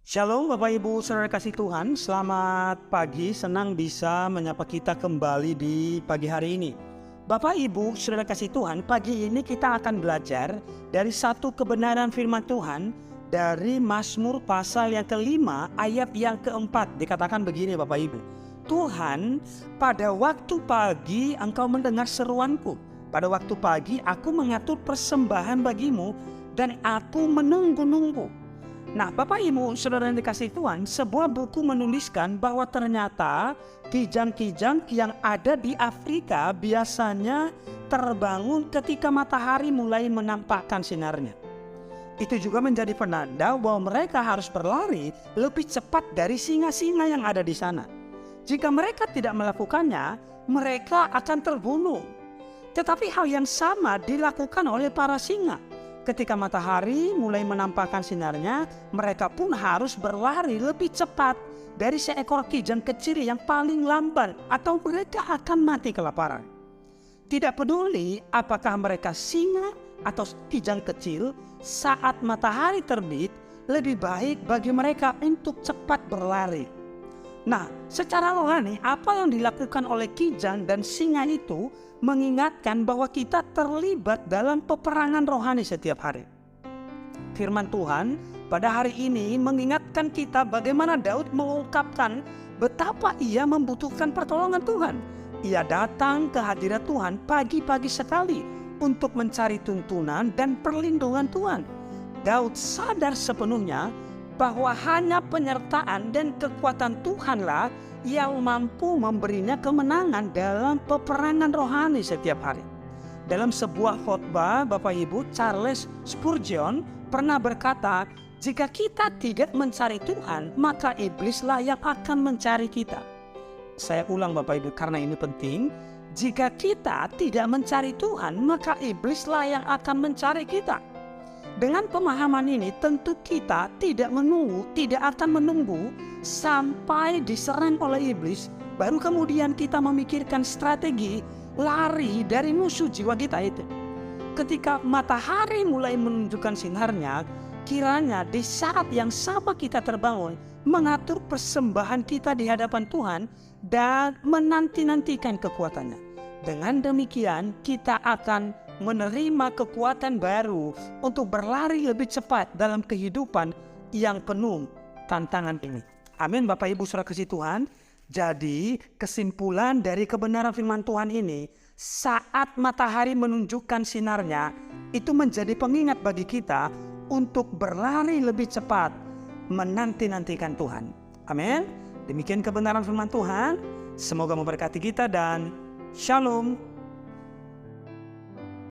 Shalom Bapak Ibu Saudara kasih Tuhan, selamat pagi, senang bisa menyapa kita kembali di pagi hari ini. Bapak Ibu Saudara kasih Tuhan, pagi ini kita akan belajar dari satu kebenaran firman Tuhan dari Mazmur pasal yang kelima ayat yang keempat. Dikatakan begini Bapak Ibu, Tuhan, pada waktu pagi engkau mendengar seruanku, pada waktu pagi aku mengatur persembahan bagimu dan aku menunggu-nunggu. Nah Bapak Ibu Saudara yang dikasih Tuhan, sebuah buku menuliskan bahwa ternyata kijang-kijang yang ada di Afrika biasanya terbangun ketika matahari mulai menampakkan sinarnya. Itu juga menjadi penanda bahwa mereka harus berlari lebih cepat dari singa-singa yang ada di sana. Jika mereka tidak melakukannya, mereka akan terbunuh. Tetapi hal yang sama dilakukan oleh para singa. Ketika matahari mulai menampakkan sinarnya, mereka pun harus berlari lebih cepat dari seekor kijang kecil yang paling lambat, atau mereka akan mati kelaparan. Tidak peduli apakah mereka singa atau kijang kecil, saat matahari terbit, lebih baik bagi mereka untuk cepat berlari. Nah, secara rohani apa yang dilakukan oleh kijang dan singa itu mengingatkan bahwa kita terlibat dalam peperangan rohani setiap hari. Firman Tuhan pada hari ini mengingatkan kita bagaimana Daud mengungkapkan betapa ia membutuhkan pertolongan Tuhan. Ia datang ke hadirat Tuhan pagi-pagi sekali untuk mencari tuntunan dan perlindungan Tuhan. Daud sadar sepenuhnya bahwa hanya penyertaan dan kekuatan Tuhanlah yang mampu memberinya kemenangan dalam peperangan rohani setiap hari. Dalam sebuah khotbah, Bapak Ibu, Charles Spurgeon pernah berkata, jika kita tidak mencari Tuhan, maka iblislah yang akan mencari kita. Saya ulang Bapak Ibu karena ini penting. Jika kita tidak mencari Tuhan, maka iblislah yang akan mencari kita. Dengan pemahaman ini tentu kita tidak akan menunggu sampai diserang oleh iblis, baru kemudian kita memikirkan strategi lari dari musuh jiwa kita itu. Ketika matahari mulai menunjukkan sinarnya, kiranya di saat yang sama kita terbangun, mengatur persembahan kita di hadapan Tuhan dan menanti-nantikan kekuatannya. Dengan demikian kita akan menerima kekuatan baru untuk berlari lebih cepat dalam kehidupan yang penuh tantangan ini. Amin Bapak Ibu Saudara kasih Tuhan. Jadi kesimpulan dari kebenaran firman Tuhan ini, saat matahari menunjukkan sinarnya, itu menjadi pengingat bagi kita untuk berlari lebih cepat menanti-nantikan Tuhan. Amin. Demikian kebenaran firman Tuhan. Semoga memberkati kita dan Shalom.